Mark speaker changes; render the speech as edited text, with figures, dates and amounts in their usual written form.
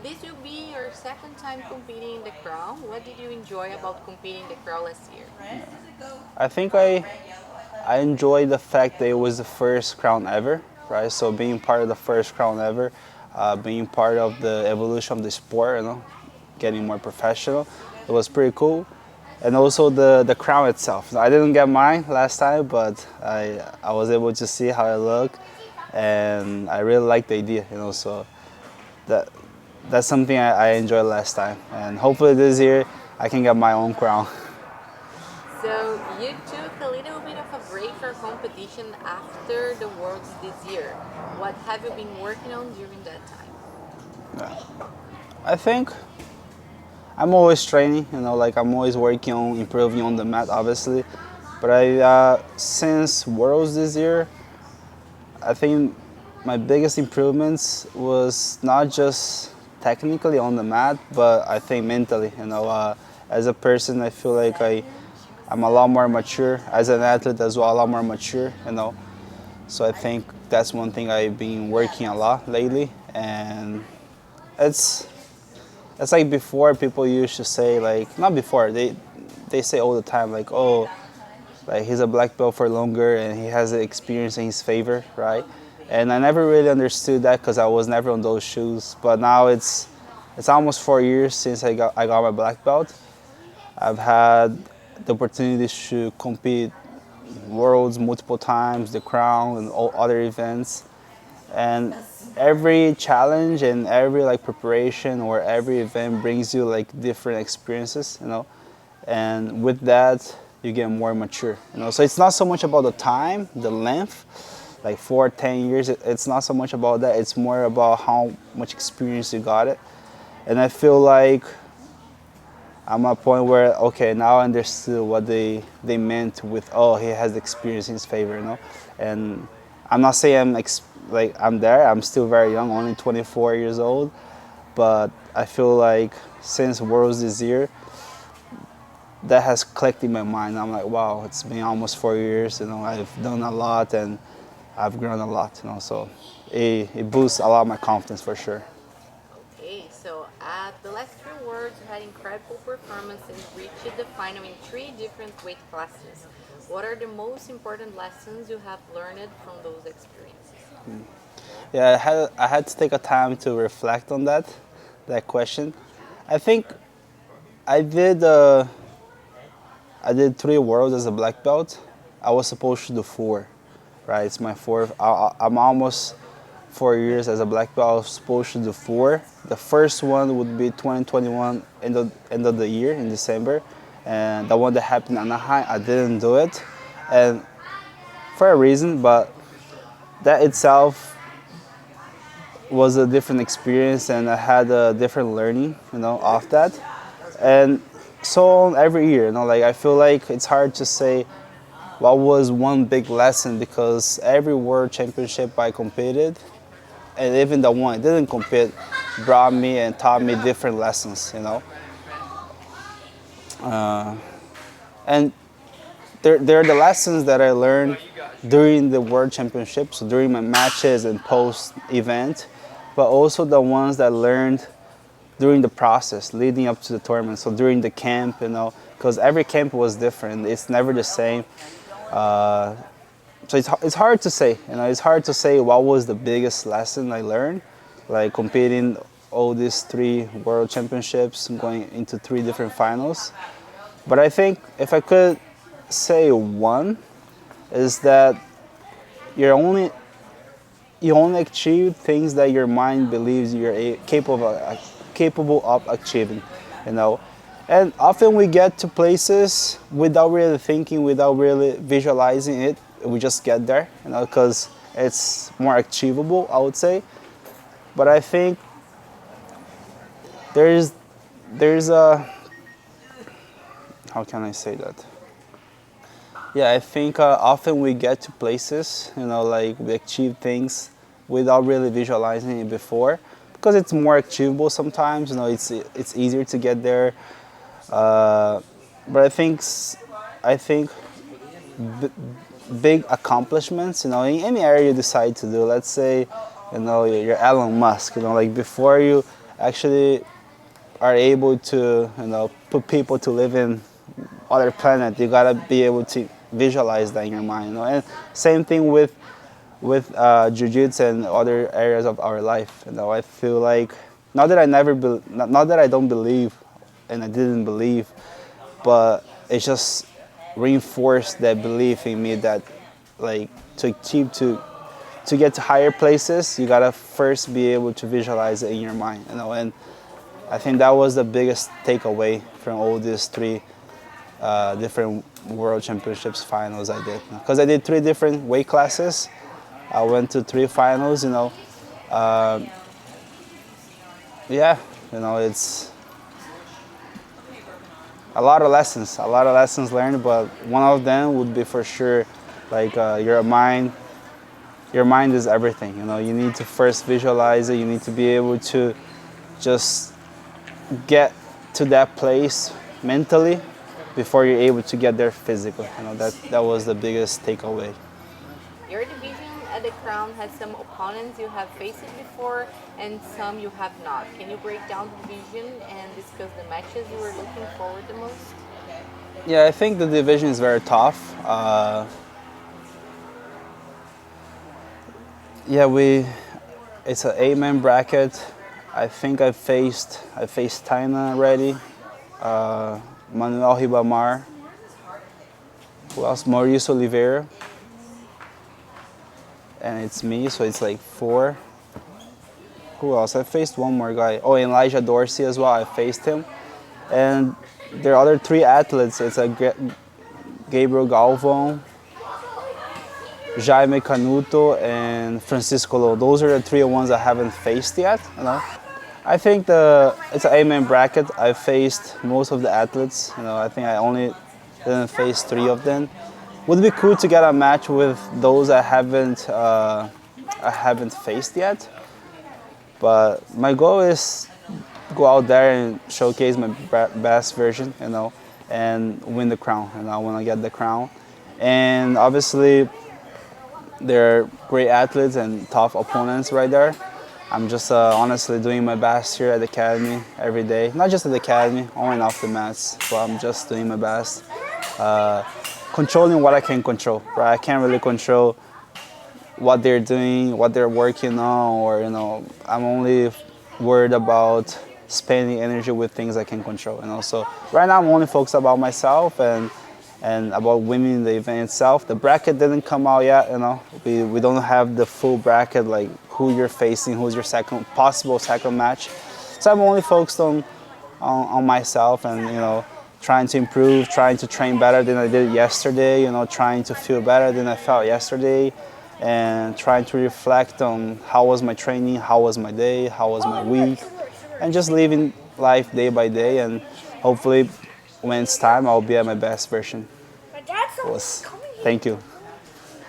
Speaker 1: This will be your second time competing in the crown. What did you enjoy about competing in the crown last year?
Speaker 2: I think I enjoy the fact that it was the first crown ever, right? So being part of the first crown ever, being part of the evolution of the sport, getting more professional, it was pretty cool. And also the crown itself. I didn't get mine last time, but I was able to see how it looked, and I really liked the idea, So that that's something I enjoyed last time, and hopefully this year I can get my own crown.
Speaker 1: So you took a little bit of a break for competition after the Worlds this year. What have you been working on during that time?
Speaker 2: I think I'm always training, like I'm always working on improving on the mat, obviously. But since Worlds this year, I think my biggest improvements was not just technically on the mat, but I think mentally. As a person, I feel like I'm a lot more mature. As an athlete as well, a lot more mature. So I think that's one thing I've been working a lot lately, and it's it's like before people used to say like not before they say all the time like oh like he's a black belt for longer and he has the experience in his favor, right? And I never really understood that because I was never on those shoes. But now it's almost 4 years since I got my black belt. I've had the opportunity to compete worlds multiple times, the crown and all other events. And every challenge and every like preparation or every event brings you like different experiences. And with that you get more mature. So it's not so much about the time, the length, like 4, 10 years. It's not so much about that. It's more about how much experience you got it. And I feel like I'm at a point where okay, now I understood what they meant with oh he has experience in his favor. And I'm not saying like I'm there. I'm still very young, only 24 years old. But I feel like since Worlds this year, that has clicked in my mind. I'm like, wow, it's been almost 4 years. I've done a lot and I've grown a lot. So it boosts a lot of my confidence for sure.
Speaker 1: Okay, so at the last three Worlds, you had incredible performance and reached the final in three different weight classes. What are the most important lessons you have learned from those experiences?
Speaker 2: Yeah, I had to take a time to reflect on that question. I think I did uh, I did 3 worlds as a black belt. I was supposed to do 4, right? It's my fourth. I'm almost 4 years as a black belt. I was supposed to do 4. The first one would be 2021 end of the year in December, and the one that happened in Anaheim, I didn't do it, and for a reason, but that itself was a different experience, and I had a different learning, off that. And so on every year, like I feel like it's hard to say what was one big lesson because every world championship I competed, and even the one I didn't compete, brought me and taught me different lessons. And they're the lessons that I learned during the world championships, so during my matches and post event, but also the ones that I learned during the process leading up to the tournament. So during the camp, because every camp was different. It's never the same. So it's hard to say. It's hard to say what was the biggest lesson I learned, like competing all these 3 world championships, going into 3 different finals. But I think if I could say one, is that you're only you only achieve things that your mind believes you're capable of achieving, you know. And often we get to places without really thinking, without really visualizing it. We just get there, because it's more achievable, I would say. But I think there's a how can I say that? Yeah, I think often we get to places, like we achieve things without really visualizing it before, because it's more achievable sometimes. It's easier to get there. But I think b- big accomplishments, in any area you decide to do. Let's say, you're Elon Musk. Like before you actually are able to, put people to live in other planet, you gotta be able to visualize that in your mind. And same thing with jiu-jitsu and other areas of our life. I feel like not that not that I don't believe, and I didn't believe, but it just reinforced that belief in me that, like, to achieve to get to higher places, you gotta first be able to visualize it in your mind. And I think that was the biggest takeaway from all these three different World Championships finals I did. Because I did 3 different weight classes. I went to 3 finals. It's a lot of lessons learned. But one of them would be for sure, like, your mind. Your mind is everything. You need to first visualize it. You need to be able to just get to that place mentally before you're able to get there physically. That was the biggest takeaway.
Speaker 1: Your division at the Crown has some opponents you have faced before and some you have not. Can you break down the division and discuss the matches you were looking forward the most?
Speaker 2: Yeah, I think the division is very tough. It's an 8-man bracket. I think I faced Taina already, Manuel Ribamar, who else? Mauricio Oliveira, and it's me, so it's like 4. Who else? I faced one more guy. Oh, and Elijah Dorsey as well. I faced him, and there are other 3 athletes. It's Gabriel Galvão, Jaime Canuto, and Francisco Lo. Those are the 3 ones I haven't faced yet. I think it's an 8-man bracket. I faced most of the athletes. I think I only didn't face 3 of them. Would be cool to get a match with those I haven't faced yet. But my goal is go out there and showcase my best version, and win the crown. I want to get the crown. And obviously, they're great athletes and tough opponents right there. I'm just honestly doing my best here at the academy every day. Not just at the academy, on and off the mats, but I'm just doing my best. Controlling what I can control, right? I can't really control what they're doing, what they're working on, or, I'm only worried about spending energy with things I can control. So right now I'm only focused about myself and about winning the event itself. The bracket didn't come out yet, We don't have the full bracket, like who you're facing, who's your possible second match. So I'm only focused on myself and, trying to improve, trying to train better than I did yesterday, trying to feel better than I felt yesterday, and trying to reflect on how was my training, how was my day, how was my week, and just living life day by day. And hopefully when it's time, I'll be at my best version. Thank you.